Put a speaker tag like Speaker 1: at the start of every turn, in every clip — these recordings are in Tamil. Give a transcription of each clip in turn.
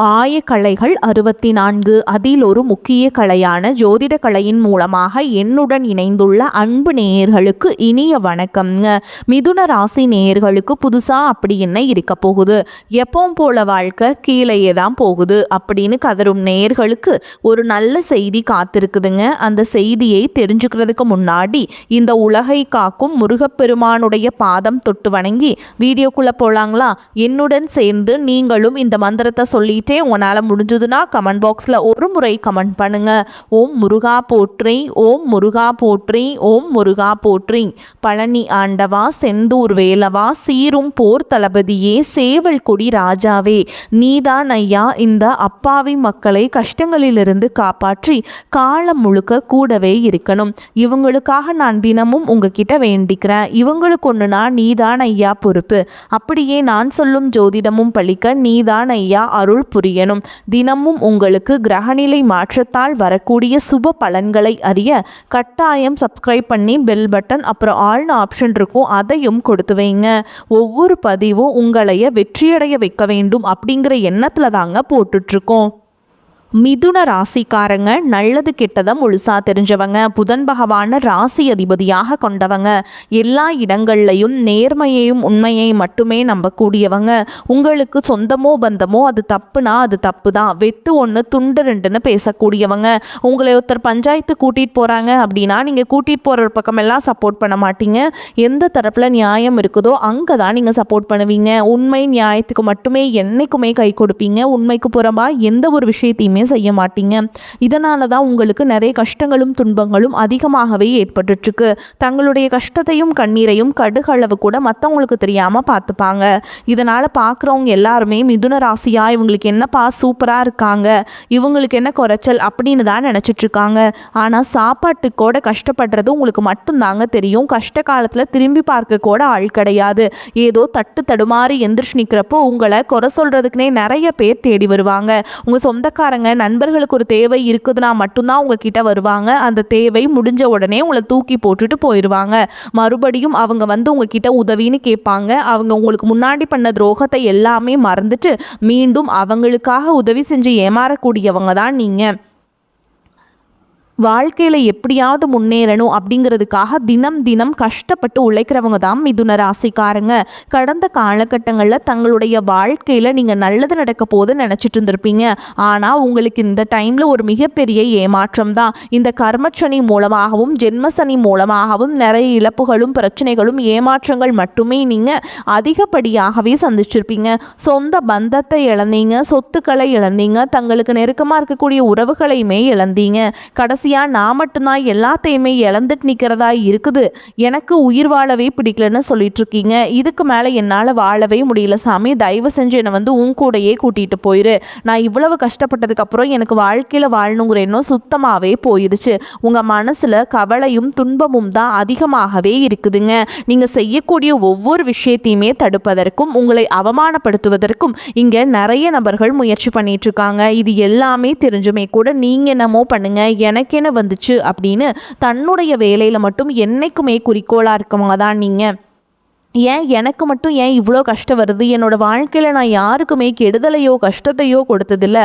Speaker 1: ஆயக்கலைகள் 64 அதில் ஒரு முக்கிய கலையான ஜோதிட கலையின் மூலமாக என்னுடன் இணைந்துள்ள அன்பு நேயர்களுக்கு இனிய வணக்கம்ங்க. மிதுன ராசி நேயர்களுக்கு புதுசாக அப்படி என்ன இருக்க போகுது, எப்பவும் போல வாழ்க்கை கீழேயே தான் போகுது அப்படின்னு கதரும் நேயர்களுக்கு ஒரு நல்ல செய்தி காத்திருக்குதுங்க. அந்த செய்தியை தெரிஞ்சுக்கிறதுக்கு முன்னாடி இந்த உலகை காக்கும் முருகப்பெருமானுடைய பாதம் தொட்டு வணங்கி வீடியோக்குள்ளே போகலாங்களா? என்னுடன் சேர்ந்து நீங்களும் இந்த மந்திரத்தை சொல்லி உங்களால் முடிஞ்சதுன்னா கமெண்ட் பாக்ஸில் ஒரு முறை கமெண்ட் பண்ணுங்க. ஓம் முருகா போற்றி, ஓம் முருகா போற்றி, ஓம் முருகா போற்றி. பழனி ஆண்டவா, செந்தூர் வேலவா, சீரும் போர் தளபதியே, சேவல் கொடி ராஜாவே, நீதான் ஐயா இந்த அப்பாவி மக்களை கஷ்டங்களிலிருந்து காப்பாற்றி காலம் முழுக்க கூடவே இருக்கணும். இவங்களுக்காக நான் தினமும் உங்ககிட்ட வேண்டிக்கிறேன். இவங்களுக்கு ஒன்றுனா நீதான் ஐயா பொறுப்பு. அப்படியே நான் சொல்லும் ஜோதிடமும் பழிக்க நீதான் ஐயா அருள் புரியணும். தினமும் உங்களுக்கு கிரகநிலை மாற்றத்தால் வரக்கூடிய சுப பலன்களை அறிய கட்டாயம் சப்ஸ்கிரைப் பண்ணி பெல் பட்டன் அப்புறம் ஆல்னு ஆப்ஷன் இருக்கும், அதையும் கொடுத்து வைங்க. ஒவ்வொரு பதிவும் உங்களைய வெற்றியடைய வைக்க வேண்டும் அப்படிங்கிற எண்ணத்துல தாங்க போட்டுட்ருக்கோம். மிதுன ராசிக்காரங்க நல்லது கெட்டதை முழுசா தெரிஞ்சவங்க, புதன் பகவான ராசி அதிபதியாக கொண்டவங்க, எல்லா இடங்கள்லையும் நேர்மையையும் உண்மையை மட்டுமே நம்பக்கூடியவங்க. உங்களுக்கு சொந்தமோ பந்தமோ அது தப்புனா அது தப்பு தான், வெட்டு ஒன்று துண்டு ரெண்டுன்னு பேசக்கூடியவங்க. உங்களை ஒருத்தர் பஞ்சாயத்து கூட்டிகிட்டு போகிறாங்க அப்படின்னா நீங்கள் கூட்டிகிட்டு போகிற பக்கமெல்லாம் சப்போர்ட் பண்ண மாட்டீங்க. எந்த தரப்பில் நியாயம் இருக்குதோ அங்கே தான் நீங்கள் சப்போர்ட் பண்ணுவீங்க. உண்மை நியாயத்துக்கு மட்டுமே என்றைக்குமே கை கொடுப்பீங்க. உண்மைக்கு புறம்பாக எந்த ஒரு விஷயத்தையுமே செய்ய மாட்டீங்க. இதனால தான் உங்களுக்கு நிறைய கஷ்டங்களும் துன்பங்களும் அதிகமாகவே ஏற்பட்டுருக்கு. தங்களுடைய கஷ்டத்தையும் கண்ணீரையும் கடுகளவு கூட மற்றவங்களுக்கு தெரியாம பார்த்துப்பாங்க. இதனால பார்க்குறவங்க எல்லாருமே மிதுன ராசியா இவங்களுக்கு என்னப்பா சூப்பரா இருக்காங்க, இவங்களுக்கு என்ன குறைச்சல் அப்படின்னு தான் நினைச்சிட்டு இருக்காங்க. ஆனா சாப்பாட்டுக்கூட கஷ்டப்படுறது உங்களுக்கு மட்டும்தாங்க தெரியும். கஷ்ட காலத்துல திரும்பி பார்க்க கூட ஆள் கிடையாது. ஏதோ தட்டு தடுமாறி எந்திரிச்சு நிற்கிறப்போ உங்களை குறை சொல்றதுக்குனே நிறைய பேர் தேடி வருவாங்க. உங்க சொந்தக்காரங்க நண்பர்களுக்கு ஒரு தேவை இருக்குதுன்னா மட்டும்தான் உங்ககிட்ட வருவாங்க. அந்த தேவை முடிஞ்ச உடனே உங்களை தூக்கி போட்டுட்டு போயிடுவாங்க. மறுபடியும் அவங்க வந்து உங்ககிட்ட உதவின்னு கேட்பாங்க. அவங்க உங்களுக்கு முன்னாடி பண்ண துரோகத்தை எல்லாமே மறந்துட்டு மீண்டும் அவங்களுக்காக உதவி செஞ்சு ஏமாறக்கூடியவங்க தான் நீங்க. வாழ்க்கையில் எப்படியாவது முன்னேறணும் அப்படிங்கிறதுக்காக தினம் தினம் கஷ்டப்பட்டு உழைக்கிறவங்க தான் மிதுன ராசிக்காரங்க. கடந்த காலகட்டங்களில் தங்களுடைய வாழ்க்கையில் நீங்கள் நல்லது நடக்க போது நினச்சிட்டு இருந்திருப்பீங்க. ஆனால் உங்களுக்கு இந்த டைமில் ஒரு மிகப்பெரிய ஏமாற்றம் தான். இந்த கர்மச்சனி மூலமாகவும் ஜென்மசனி மூலமாகவும் நிறைய இழப்புகளும் பிரச்சனைகளும் ஏமாற்றங்கள் மட்டுமே நீங்கள் அதிகப்படியாகவே சந்திச்சிருப்பீங்க. சொந்த பந்தத்தை இழந்தீங்க, சொத்துக்களை இழந்தீங்க, தங்களுக்கு நெருக்கமாக இருக்கக்கூடிய உறவுகளையுமே இழந்தீங்க. கடைசியாக நான் மட்டும்தான் எல்லாத்தையுமே இழந்துட்டு நிற்கிறதா இருக்குது, எனக்கு உயிர் வாழவே பிடிக்கலன்னு சொல்லிட்டு இருக்கீங்க. இதுக்கு மேலே என்னால் வாழவே முடியல சாமி, தயவு செஞ்சு என்னை வந்து உன் கூடையே கூட்டிகிட்டு போயிரு. நான் இவ்வளவு கஷ்டப்பட்டதுக்கப்புறம் எனக்கு வாழ்க்கையில் வாழணுங்கிற எண்ணம் சுத்தமாகவே போயிடுச்சு. உங்கள் மனசில் கவலையும் துன்பமும் தான் அதிகமாகவே இருக்குதுங்க. நீங்கள் செய்யக்கூடிய ஒவ்வொரு விஷயத்தையுமே தடுப்பதற்கும் உங்களை அவமானப்படுத்துவதற்கும் இங்கே நிறைய நபர்கள் முயற்சி பண்ணிட்டு இருக்காங்க. இது எல்லாமே தெரிஞ்சுமே கூட நீங்கள் என்னமோ பண்ணுங்க, எனக்கு என்ன வந்துச்சு அப்படின்னு தன்னுடைய வேலையில் மட்டும் என்னைக்குமே குறிக்கோளாக இருக்கவங்க தான் நீங்கள். ஏன் எனக்கு மட்டும் ஏன் இவ்வளோ கஷ்டம் வருது, என்னோடய வாழ்க்கையில் நான் யாருக்குமே கெடுதலையோ கஷ்டத்தையோ கொடுத்ததில்ல,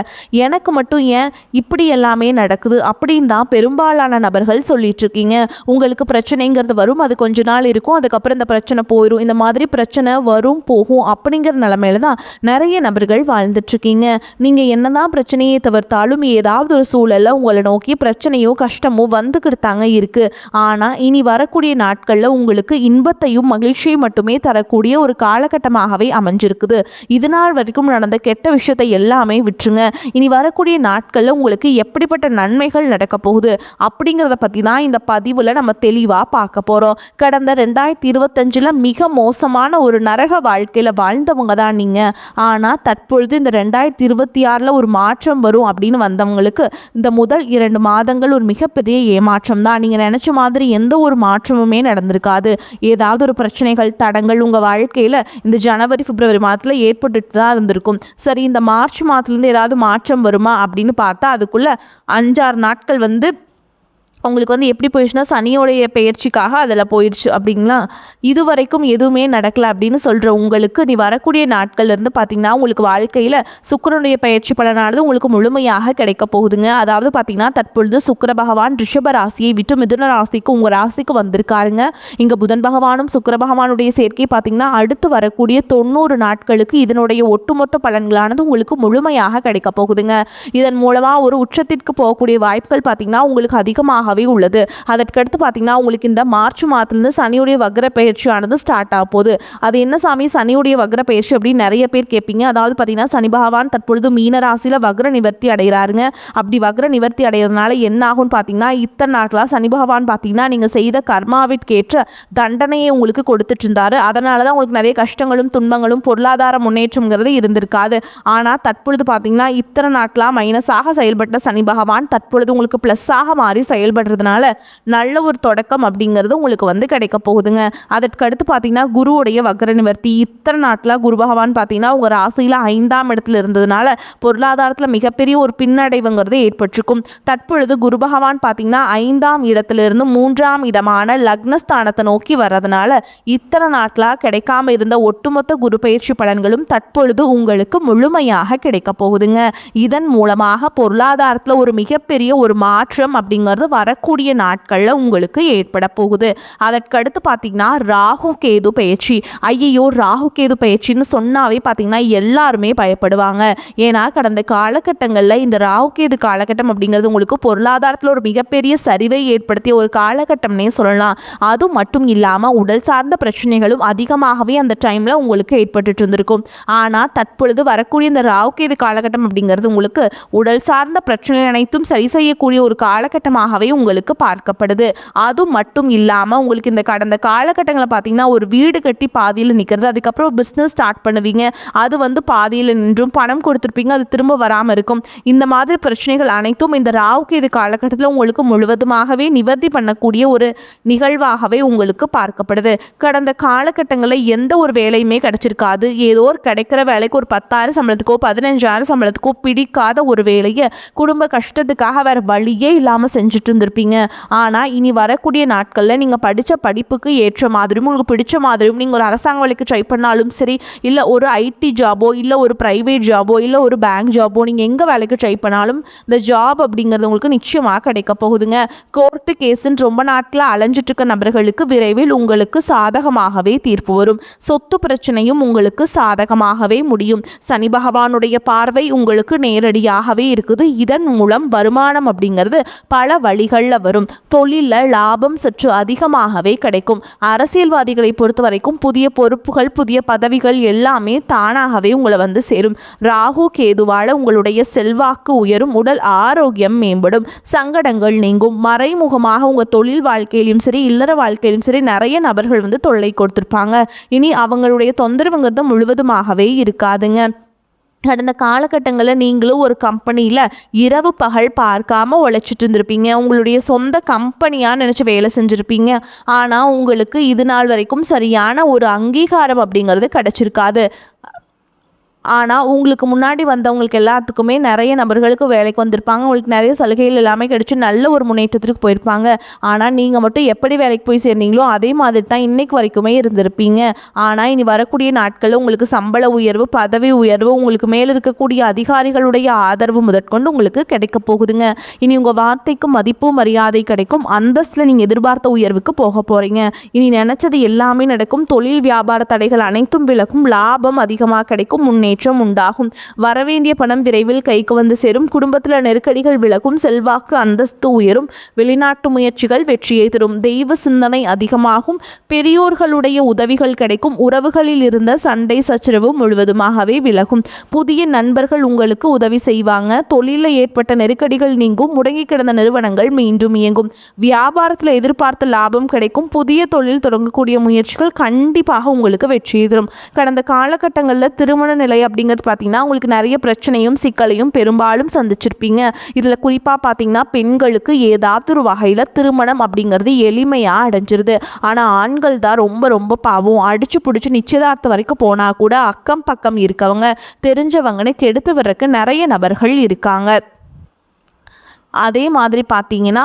Speaker 1: எனக்கு மட்டும் ஏன் இப்படி எல்லாமே நடக்குது அப்படின்னு தான் பெரும்பாலான நபர்கள் சொல்லிட்டு இருக்கீங்க. உங்களுக்கு பிரச்சனைங்கிறது வரும், அது கொஞ்ச நாள் இருக்கும், அதுக்கப்புறம் இந்த பிரச்சனை போயிடும். இந்த மாதிரி பிரச்சனை வரும் போகும் அப்படிங்கிற நிலமையில தான் நிறைய நபர்கள் வாழ்ந்துட்டுருக்கீங்க. நீங்கள் என்ன தான் பிரச்சனையை தவிர்த்தாலும் ஏதாவது ஒரு சூழலில் உங்களை நோக்கி பிரச்சனையோ கஷ்டமோ வந்துக்கிட்டு தாங்க இருக்குது. ஆனால் இனி வரக்கூடிய நாட்களில் உங்களுக்கு இன்பத்தையும் மகிழ்ச்சியும் மட்டும் தரக்கூடிய ஒரு காலகட்டமாகவே அமைஞ்சிருக்குது. இதனால் வரைக்கும் நடந்த கெட்ட விஷயத்தை எல்லாமே விட்டுருங்க. இனி வரக்கூடிய நாட்களில் உங்களுக்கு எப்படிப்பட்ட நன்மைகள் நடக்க போகுது அப்படிங்கிறத பற்றி தான் இந்த பதிவில் நம்ம தெளிவாக பார்க்க போகிறோம். கடந்த 2025 மிக மோசமான ஒரு நரக வாழ்க்கையில் வாழ்ந்தவங்க தான் நீங்கள். ஆனால் தற்பொழுது இந்த 2026 ஒரு மாற்றம் வரும் அப்படின்னு வந்தவங்களுக்கு இந்த முதல் 2 மாதங்கள் ஒரு மிகப்பெரிய ஏமாற்றம் தான். நீங்கள் நினச்ச மாதிரி எந்த ஒரு மாற்றமுமே நடந்திருக்காது. ஏதாவது ஒரு பிரச்சனைகள் தடங்கள் உங்கள் வாழ்க்கையில் இந்த ஜனவரி பிப்ரவரி மாதத்தில் ஏற்பட்டுட்டு தான் இருந்திருக்கும். சரி, இந்த மார்ச் மாதத்துலேருந்து ஏதாவது மாற்றம் வருமா அப்படின்னு பார்த்தா அதுக்குள்ளே 5-6 நாட்கள் வந்து உங்களுக்கு வந்து எப்படி போயிடுச்சுன்னா சனியோடைய பெயர்ச்சிக்காக அதில் போயிடுச்சு அப்படிங்களா. இது வரைக்கும் எதுவுமே நடக்கலை அப்படின்னு சொல்கிற உங்களுக்கு நீ வரக்கூடிய நாட்கள்லேருந்து பார்த்திங்கன்னா உங்களுக்கு வாழ்க்கையில் சுக்கிரனுடைய பெயர்ச்சி பலனானது உங்களுக்கு முழுமையாக கிடைக்க போகுதுங்க. அதாவது பார்த்திங்கன்னா தற்பொழுது சுக்கிர பகவான் ரிஷப ராசியை விட்டு மிதுன ராசிக்கு உங்கள் ராசிக்கு வந்திருக்காருங்க. இங்கே புதன் பகவானும் சுக்கிர பகவானுடைய சேர்க்கை பார்த்திங்கன்னா அடுத்து வரக்கூடிய 90 நாட்களுக்கு இதனுடைய ஒட்டுமொத்த பலன்களானது உங்களுக்கு முழுமையாக கிடைக்க போகுதுங்க. இதன் மூலமாக ஒரு உச்சத்திற்கு போகக்கூடிய வாய்ப்புகள் பார்த்திங்கன்னா உங்களுக்கு அதிகமாக உள்ளது. அதற்கடுத்து பார்த்தீங்கன்னா உங்களுக்கு இந்த மார்ச் மாதத்துலேருந்து சனியுடைய வக்ர பயிற்சியானது ஸ்டார்ட் ஆக போகுது. அது என்ன சாமி சனியுடைய வக்ர பயிற்சி அப்படின்னு நிறைய பேர் கேட்பீங்க. அதாவது பார்த்தீங்கன்னா சனி பகவான் தற்பொழுது மீன ராசியில் வக்ர நிவர்த்தி அடைகிறாருங்க. அப்படி வக்ர நிவர்த்தி அடைகிறதுனால என்ன ஆகும்னு பார்த்தீங்கன்னா இத்தனை நாட்களாக சனி பகவான் பார்த்தீங்கன்னா நீங்கள் செய்த கர்மாவிற்கேற்ற தண்டனையை உங்களுக்கு கொடுத்துட்டு இருந்தாரு. அதனால தான் உங்களுக்கு நிறைய கஷ்டங்களும் துன்பங்களும் பொருளாதார முன்னேற்றம்ங்கிறது இருந்திருக்காது. ஆனால் தற்பொழுது பார்த்தீங்கன்னா இத்தனை நாட்களாக மைனஸாக செயல்பட்ட சனி பகவான் தற்பொழுது உங்களுக்கு ப்ளஸ்ஸாக மாறி செயல்படுறதுனால நல்ல ஒரு தொடக்கம் அப்படிங்கிறது உங்களுக்கு வந்து கிடைக்க போகுதுங்க. அதற்கடுத்து பார்த்தீங்கன்னா குருவுடைய வக்ர நிவர்த்தி இத்தனை நாட்டில் குரு பகவான் பார்த்தீங்கன்னா உங்கள் ராசியில் 5ஆம் இடத்துல இருந்ததுனால பொருளாதாரத்தில் மிகப்பெரிய ஒரு பின்னடைவுங்கிறது ஏற்பட்டிருக்கும். தற்பொழுது குரு பகவான் பார்த்தீங்கன்னா 5ஆம் இடத்திலிருந்து 3ஆம் இடமான லக்னஸ்தானத்தை நோக்கி வர்றதுனால இத்தனை நாட்டில் கிடைக்காம இருந்த ஒட்டுமொத்த குரு பயிற்சி பலன்களும் தற்பொழுது உங்களுக்கு முழுமையாக கிடைக்க போகுதுங்க. இதன் மூலமாக பொருளாதாரத்தில் ஒரு மிகப்பெரிய ஒரு மாற்றம் அப்படிங்கிறது வரக்கூடிய நாட்களில் உங்களுக்கு ஏற்பட போகுது. அதற்கடுத்து பார்த்தீங்கன்னா ராகு கேது பயிற்சி. ஐயோ ராகு கேது பயிற்சின்னு சொன்னாவே பார்த்தீங்கன்னா எல்லாருமே பயப்படுவாங்க. ஏன்னா கடந்த காலகட்டங்களில் இந்த ராகு கேது காலகட்டம் அப்படிங்கிறது உங்களுக்கு பொருளாதாரத்தில் ஒரு மிகப்பெரிய சரிவை ஏற்படுத்திய ஒரு காலகட்டம்னே சொல்லலாம். அது மட்டும் இல்லாமல் உடல் சார்ந்த பிரச்சனைகளும் அதிகமாகவே அந்த டைமில் உங்களுக்கு ஏற்பட்டு இருந்திருக்கும். ஆனால் தற்பொழுது வரக்கூடிய இந்த ராகு கேது காலகட்டம் அப்படிங்கிறது உங்களுக்கு உடல் சார்ந்த பிரச்சனை அனைத்தும் சரி செய்யக்கூடிய ஒரு காலகட்டமாகவே உங்களுக்கு பார்க்கப்படுது. அது மட்டும் இல்லாமல் உங்களுக்கு இந்த கடந்த காலகட்டங்களை பார்த்தீங்கன்னா ஒரு வீடு கட்டி பாதியில் நிற்கிறது, அதுக்கப்புறம் பிஸ்னஸ் ஸ்டார்ட் பண்ணுவீங்க, அது வந்து பாதியில் நின்றும் பணம் கொடுத்துருப்பீங்க, அது திரும்ப வராமல் இருக்கும். இந்த மாதிரி பிரச்சனைகள் அனைத்தும் இந்த ராகு கேது காலகட்டத்தில் உங்களுக்கு முழுவதுமாகவே நிவர்த்தி பண்ணக்கூடிய ஒரு நிகழ்வாகவே உங்களுக்கு பார்க்கப்படுது. கடந்த காலகட்டங்களில் எந்த ஒரு வேலையுமே கிடைச்சிருக்காது. ஏதோ ஒரு கிடைக்கிற வேலைக்கு ஒரு 10,000 சம்பளத்துக்கோ 15,000 சம்பளத்துக்கோ பிடிக்காத ஒரு வேலையை குடும்ப கஷ்டத்துக்காக வேறு வழியே இல்லாமல் செஞ்சுட்டு இருந்திருப்பீங்க. ஆனால் இனி வரக்கூடிய நாட்களில் நீங்கள் படித்த படிப்புக்கு ஏற்ற மாதிரியும் உங்களுக்கு பிடிச்ச மாதிரியும் நீங்கள் ஒரு அரசாங்க வேலைக்கு ட்ரை பண்ணாலும் சரி, இல்லை ஒரு ஐடி ஜாபோ, இல்லை ஒரு ப்ரைவேட் ஜாபோ, இல்லை ஒரு பேங்க் ஜாபோ, நீங்கள் எங்கே வேலைக்கு ட்ரை பண்ணாலும் இந்த ஜாப் அப்படிங்கிறது உங்களுக்கு நிச்சயமாக கிடைக்க போகுதுங்க. கோர்ட்டு கேஸுன்னு ரொம்ப நாட்களில் அலைஞ்சிட்டு இருக்க நபர்களுக்கு விரைவில் உங்களுக்கு சாதகமாகவே தீர்ப்பு வரும். சொத்து பிரச்சனையும் உங்களுக்கு சாதகமாகவே முடியும். சனி பகவானுடைய பார்வை உங்களுக்கு நேரடியாகவே இருக்குது. இதன் மூலம் வருமானம் அப்படிங்கிறது பல வழிகளில் வரும். தொழிலில் லாபம் சற்று அதிகமாகவே கிடைக்கும். அரசியல்வாதிகளை பொறுத்த வரைக்கும் புதிய பொறுப்புகள் புதிய பதவிகள் எல்லாமே தானாகவே உங்களை வந்து சேரும். ராகு கேதுவால் உங்களுடைய செல்வாக்கு உயரும், உடல் ஆரோக்கியம் மேம்படும், சங்கடங்கள் நீங்கும். மறைமுகமாக உங்கள் தொழில் வாழ்க்கையிலும் சரி இல்லற வாழ்க்கையிலும் சரி நிறைய நபர்கள் வந்து தொல்லை கொடுத்துருப்பாங்க. இனி அவங்களுடைய தொந்தரவுங்கிறது முழுவதுமாகவே இருக்காதுங்க. கடந்த காலகட்டங்களில் நீங்களும் ஒரு கம்பெனியில் இரவு பகல் பார்க்காம உழைச்சிட்டு இருந்திருப்பீங்க. உங்களுடைய சொந்த கம்பெனியாக நினச்சி வேலை செஞ்சுருப்பீங்க. ஆனால் உங்களுக்கு இது நாள் வரைக்கும் சரியான ஒரு அங்கீகாரம் அப்படிங்கிறது கிடச்சிருக்காது. ஆனால் உங்களுக்கு முன்னாடி வந்தவங்களுக்கு எல்லாத்துக்குமே நிறைய நபர்களுக்கு வேலைக்கு வந்திருப்பாங்க. உங்களுக்கு நிறைய சலுகைகள் எல்லாமே கிடைச்சி நல்ல ஒரு முன்னேற்றத்திற்கு போயிருப்பாங்க. ஆனால் நீங்கள் மட்டும் எப்படி வேலைக்கு போய் சேர்ந்தீங்களோ அதே மாதிரி தான் இன்றைக்கு வரைக்குமே இருந்திருப்பீங்க. ஆனால் இனி வரக்கூடிய நாட்களில் உங்களுக்கு சம்பள உயர்வு பதவி உயர்வு உங்களுக்கு மேலே இருக்கக்கூடிய அதிகாரிகளுடைய ஆதரவு முதற்கொண்டு உங்களுக்கு கிடைக்க போகுதுங்க. இனி உங்கள் வார்த்தைக்கு மதிப்பு மரியாதை கிடைக்கும். அந்தஸ்தில் நீங்கள் எதிர்பார்த்த உயர்வுக்கு போக போகிறீங்க. இனி நினச்சது எல்லாமே நடக்கும். தொழில் வியாபார தடைகள் அனைத்தும் விலகும். லாபம் அதிகமாக கிடைக்கும். முன்னேற்றம் உண்டாகும். வரவேண்டிய பணம் விரைவில் கைக்கு வந்து சேரும். குடும்பத்தில் நெருக்கடிகள் விலகும். செல்வாக்கு அந்தஸ்து உயரும். வெளிநாட்டு முயற்சிகள் வெற்றியை தரும். தெய்வ சிந்தனை அதிகமாகும். பெரியோர்களுடைய உதவிகள் கிடைக்கும். உறவுகளில் இருந்த சண்டை சச்சரவு முழுவதுமாகவே விலகும். புதிய நண்பர்கள் உங்களுக்கு உதவி செய்வாங்க. தொழிலில் ஏற்பட்ட நெருக்கடிகள் நீங்கும். முடங்கி கிடந்த நிறுவனங்கள் மீண்டும் இயங்கும். வியாபாரத்தில் எதிர்பார்த்த லாபம் கிடைக்கும். புதிய தொழில் தொடங்கக்கூடிய முயற்சிகள் கண்டிப்பாக உங்களுக்கு வெற்றியை தரும். கடந்த காலகட்டங்களில் திருமண நிலை அப்படிங்கிறது பார்த்தீங்கன்னா உங்களுக்கு நிறைய பிரச்சனையும் சிக்கலையும் பெரும்பாலும் சந்திச்சிருப்பீங்க. இதில் குறிப்பாக பார்த்தீங்கன்னா பெண்களுக்கு ஏதாவது ஒரு வகையில் திருமணம் அப்படிங்கிறது எளிமையாக அடைஞ்சிருது. ஆனால் ஆண்கள் தான் ரொம்ப ரொம்ப பாவம். அடிச்சு பிடிச்சி நிச்சயதார்த்தம் வரைக்கும் போனால் கூட அக்கம் பக்கம் இருக்கவங்க தெரிஞ்சவங்கன்னு கெடுத்து வர்றதுக்கு நிறைய நபர்கள் இருக்காங்க. அதே மாதிரி பார்த்தீங்கன்னா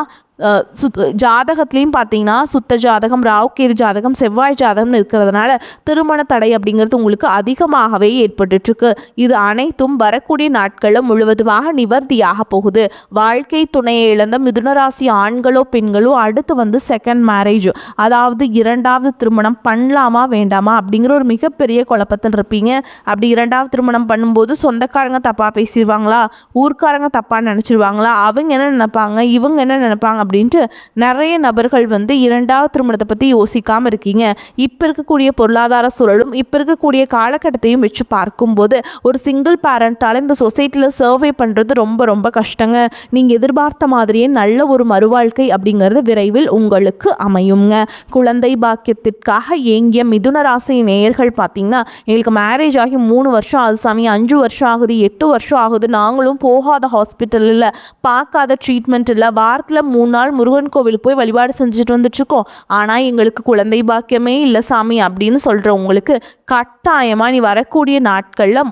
Speaker 1: ஜாதகத்துலேயும் பார்த்தீங்கன்னா சுத்த ஜாதகம், ராவுகேது ஜாதகம், செவ்வாய் ஜாதகம்னு இருக்கிறதுனால திருமண தடை அப்படிங்கிறது உங்களுக்கு அதிகமாகவே ஏற்பட்டுருக்கு. இது அனைத்தும் வரக்கூடிய நாட்களில் முழுவதுமாக நிவர்த்தியாக போகுது. வாழ்க்கை துணையை இழந்த மிதுனராசி ஆண்களோ பெண்களோ அடுத்து செகண்ட் மேரேஜ், அதாவது இரண்டாவது திருமணம் பண்ணலாமா வேண்டாமா அப்படிங்கிற ஒரு மிகப்பெரிய குழப்பத்தில் இருப்பீங்க. அப்படி இரண்டாவது திருமணம் பண்ணும்போது சொந்தக்காரங்க தப்பாக பேசிடுவாங்களா, ஊர்க்காரங்க தப்பாக நினச்சிடுவாங்களா, அவங்க என்ன நினைப்பாங்க, இவங்க என்ன நினைப்பாங்க அப்படின்ட்டு நிறைய நபர்கள் இரண்டாவது திருமணத்தை பற்றி யோசிக்காமல் இருக்கீங்க. இப்போ இருக்கக்கூடிய பொருளாதார சூழலும் இப்போ இருக்கக்கூடிய காலகட்டத்தையும் வச்சு பார்க்கும்போது ஒரு சிங்கிள் பேரண்டால் இந்த சொசைட்டியில் சர்வே பண்ணுறது ரொம்ப ரொம்ப கஷ்டங்க. நீங்கள் எதிர்பார்த்த மாதிரியே நல்ல ஒரு மறுவாழ்க்கை அப்படிங்கிறது விரைவில் உங்களுக்கு அமையுங்க. குழந்தை பாக்கியத்திற்காக ஏங்கிய மிதுன ராசி நேயர்கள் பார்த்தீங்கன்னா, எங்களுக்கு மேரேஜ் ஆகி 3 வருஷம் ஆகுது சாமி, 5 வருஷம் ஆகுது, 8 வருஷம் ஆகுது, நாங்களும் போகாத ஹாஸ்பிட்டல் இல்லை, பார்க்காத ட்ரீட்மெண்ட் இல்லை, வாரத்தில் 3 நாள் முருகன் கோவிலுக்கு போய் வழிபாடு செஞ்சுட்டு வந்துட்டுருக்கோம், ஆனால் எங்களுக்கு குழந்தை பாக்கியமே இல்லை சாமி அப்படின்னு சொல்கிறவங்களுக்கு கட்டாயமாக நீ வரக்கூடிய நாட்களில்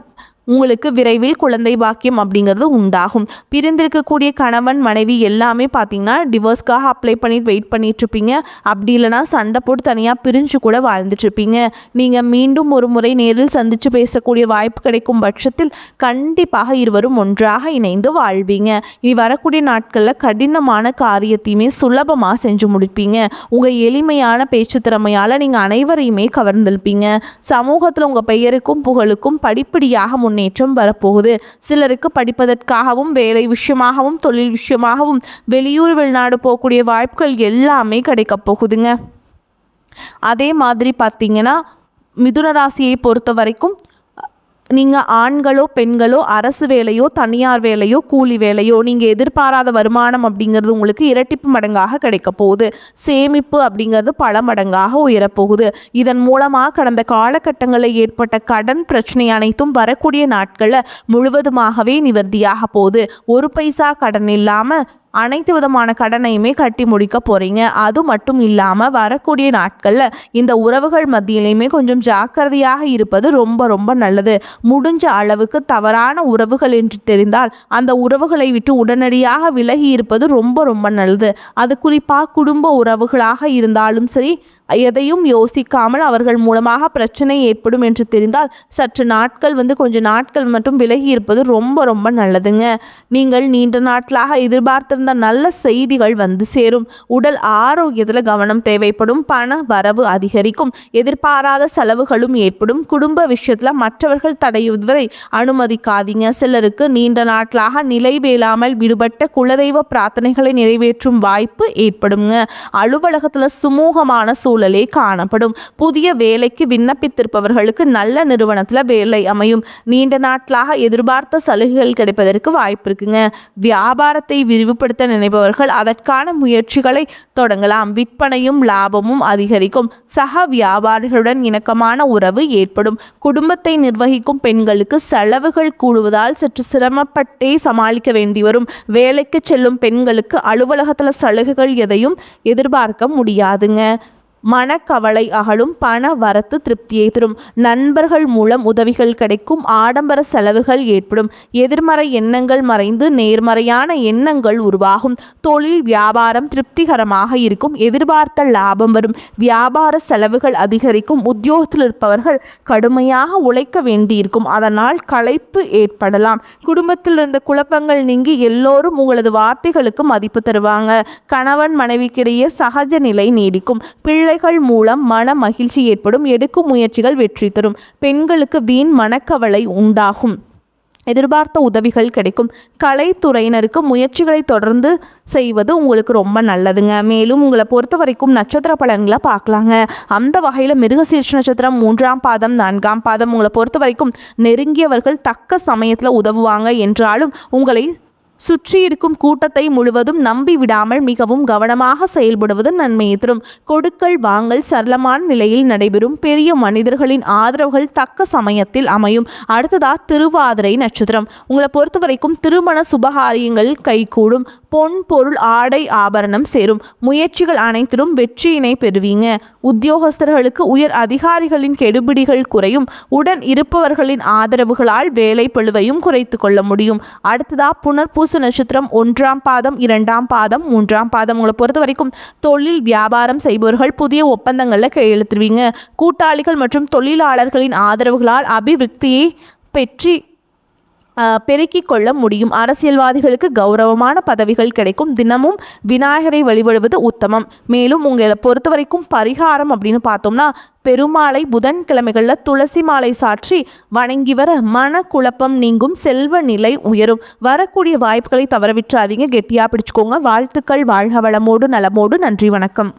Speaker 1: உங்களுக்கு விரைவில் குழந்தை பாக்கியம் அப்படிங்கிறது உண்டாகும். பிரிந்திருக்கக்கூடிய கணவன் மனைவி எல்லாமே பார்த்தீங்கன்னா டிவோர்ஸ்க்காக அப்ளை பண்ணிட்டு வெயிட் பண்ணிட்டுருப்பீங்க. அப்படி இல்லைனா சண்டை போட்டு தனியாக பிரிஞ்சு கூட வாழ்ந்துட்டுருப்பீங்க. நீங்கள் மீண்டும் ஒரு முறை நேரில் சந்தித்து பேசக்கூடிய வாய்ப்பு கிடைக்கும் பட்சத்தில் கண்டிப்பாக இருவரும் ஒன்றாக இணைந்து வாழ்வீங்க. இனி வரக்கூடிய நாட்களில் கடினமான காரியத்தையுமே சுலபமாக செஞ்சு முடிப்பீங்க. உங்கள் எளிமையான பேச்சு திறமையால் நீங்கள் அனைவரையுமே கவர்ந்திருப்பீங்க. சமூகத்தில் உங்கள் பெயருக்கும் புகழுக்கும் படிப்படியாக முன்னேற்றம் வரப்போகுது. சிலருக்கு படிப்பதற்காகவும் வேலை விஷயமாகவும் தொழில் விஷயமாகவும் வெளியூர் வெளிநாடு போகக்கூடிய வாய்ப்புகள் எல்லாமே கிடைக்க போகுதுங்க. அதே மாதிரி பார்த்தீங்கன்னா மிதுன ராசியை பொறுத்த வரைக்கும் நீங்கள் ஆண்களோ பெண்களோ அரசு வேலையோ தனியார் வேலையோ கூலி வேலையோ நீங்கள் எதிர்பாராத வருமானம் அப்படிங்கிறது உங்களுக்கு இரட்டிப்பு மடங்காக கிடைக்க போகுது. சேமிப்பு அப்படிங்கிறது பல மடங்காக உயரப்போகுது. இதன் மூலமாக கடந்த காலகட்டங்களில் ஏற்பட்ட கடன் பிரச்சனை அனைத்தும் வரக்கூடிய நாட்களில் முழுவதுமாகவே நிவர்த்தியாக போகுது. ஒரு பைசா கடன் இல்லாமல் அனைத்து விதமான கடனையுமே கட்டி முடிக்க போகிறீங்க. அது மட்டும் இல்லாமல் வரக்கூடிய நாட்களில் இந்த உறவுகள் மத்தியிலையுமே கொஞ்சம் ஜாக்கிரதையாக இருப்பது ரொம்ப ரொம்ப நல்லது. முடிஞ்ச அளவுக்கு தவறான உறவுகள் என்று தெரிந்தால் அந்த உறவுகளை விட்டு உடனடியாக விலகி இருப்பது ரொம்ப ரொம்ப நல்லது. அது குறிப்பாக குடும்ப உறவுகளாக இருந்தாலும் சரி, எதையும் யோசிக்காமல் அவர்கள் மூலமாக பிரச்சனை ஏற்படும் என்று தெரிந்தால் சற்று நாட்கள் கொஞ்ச நாட்கள் மட்டும் விலகி இருப்பது ரொம்ப ரொம்ப நல்லதுங்க. நீங்கள் நீண்ட நாட்களாக எதிர்பார்த்திருந்த நல்ல செய்திகள் சேரும். உடல் ஆரோக்கியத்தில் கவனம் தேவைப்படும். பண வரவு அதிகரிக்கும். எதிர்பாராத செலவுகளும் ஏற்படும். குடும்ப விஷயத்தில் மற்றவர்கள் தடைவதை அனுமதிக்காதீங்க. சிலருக்கு நீண்ட நாட்களாக நிலை வேளாமல் விடுபட்ட குலதெய்வ பிரார்த்தனைகளை நிறைவேற்றும் வாய்ப்பு ஏற்படுங்க. அலுவலகத்தில் சுமூகமான சூழலே காணப்படும். புதிய வேலைக்கு விண்ணப்பித்திருப்பவர்களுக்கு நல்ல நிறுவனத்தில் வேலை அமையும். நீண்ட நாட்களாக எதிர்பார்த்த சலுகைகள் கிடைப்பதற்கு வாய்ப்பு இருக்குங்க. வியாபாரத்தை விரிவுபடுத்த நினைப்பவர்கள் அதற்கான முயற்சிகளை தொடங்கலாம். விற்பனையும் லாபமும் அதிகரிக்கும். சக வியாபாரிகளுடன் இணக்கமான உறவு ஏற்படும். குடும்பத்தை நிர்வகிக்கும் பெண்களுக்கு செலவுகள் கூடுவதால் சற்று சிரமப்பட்டே சமாளிக்க வேண்டி வரும். வேலைக்கு செல்லும் பெண்களுக்கு அலுவலகத்தில் சலுகைகள் எதையும் எதிர்பார்க்க முடியாதுங்க. மனக்கவலை அகலும். பண வரத்து திருப்தியை தரும். நண்பர்கள் மூலம் உதவிகள் கிடைக்கும். ஆடம்பர செலவுகள் ஏற்படும். எதிர்மறை எண்ணங்கள் மறைந்து நேர்மறையான எண்ணங்கள் உருவாகும். தொழில் வியாபாரம் திருப்திகரமாக இருக்கும். எதிர்பார்த்த லாபம் வரும். வியாபார செலவுகள் அதிகரிக்கும். உத்தியோகத்தில் இருப்பவர்கள் கடுமையாக உழைக்க வேண்டியிருக்கும். அதனால் களைப்பு ஏற்படலாம். குடும்பத்தில் இருந்த குழப்பங்கள் நீங்கி எல்லோரும் உங்களது வார்த்தைகளுக்கு மதிப்பு தருவாங்க. கணவன் மனைவிக்கிடையே சகஜ நிலை நீடிக்கும். பிள்ளை மூலம் மன மகிழ்ச்சி ஏற்படும். எடுக்கும் முயற்சிகள் வெற்றி தரும். பெண்களுக்கு வீண் மனக்கவலை உண்டாகும். எதிர்பார்த்த உதவிகள் கிடைக்கும். கலைத்துறையினருக்கு முயற்சிகளை தொடர்ந்து செய்வது உங்களுக்கு ரொம்ப நல்லதுங்க. மேலும் உங்களை பொறுத்த வரைக்கும் நட்சத்திர பலன்களை பார்க்கலாங்க. அந்த வகையில் மிருகசீர்ஷ நட்சத்திரம் 3ஆம் பாதம் 4ஆம் பாதம் உங்களை பொறுத்த வரைக்கும் நெருங்கியவர்கள் தக்க சமயத்தில் உதவுவாங்க என்றாலும் உங்களை சுற்றி இருக்கும் கூட்டத்தை முழுவதும் நம்பி விடாமல் மிகவும் கவனமாக செயல்படுவது நன்மையை தரும். கொடுக்கல் வாங்கல் சரளமான நிலையில் நடைபெறும். பெரிய மனிதர்களின் ஆதரவுகள் தக்க சமயத்தில் அமையும். அடுத்ததா திருவாதிரை நட்சத்திரம் உங்களை பொறுத்த வரைக்கும் திருமண சுபகாரியங்கள் கைகூடும். பொன் பொருள் ஆடை ஆபரணம் சேரும். முயற்சிகள் அனைத்திலும் வெற்றியினை பெறுவீங்க. உத்தியோகஸ்தர்களுக்கு உயர் அதிகாரிகளின் கெடுபிடிகள் குறையும். உடன் இருப்பவர்களின் ஆதரவுகளால் வேலை பளுவையும் குறைத்து கொள்ள முடியும். அடுத்ததா புனர்பூச புனர்பூச நட்சத்திரம் 1ஆம் பாதம் 2ஆம் பாதம் 3ஆம் பாதம். உங்களை பொறுத்த வரைக்கும் தொழில் வியாபாரம் செய்பவர்கள் புதிய ஒப்பந்தங்களில் கையெழுத்துவீங்க. கூட்டாளிகள் மற்றும் தொழிலாளர்களின் ஆதரவுகளால் அபிவிருத்தியை பெருக்கிக் கொள்ள முடியும். அரசியல்வாதிகளுக்கு கௌரவமான பதவிகள் கிடைக்கும். தினமும் விநாயகரை வழிபடுவது உத்தமம். மேலும் உங்களை பொறுத்த வரைக்கும் பரிகாரம் அப்படின்னு பார்த்தோம்னா, பெருமாளை புதன்கிழமைகளில் துளசி மாலை சாற்றி வணங்கி வர மன குழப்பம் நீங்கும், செல்வ நிலை உயரும். வரக்கூடிய வாய்ப்புகளை தவறவிட்டுறாதீங்க, கெட்டியாக பிடிச்சுக்கோங்க. வாழ்த்துக்கள். வாழ்க வளமோடு நலமோடு. நன்றி, வணக்கம்.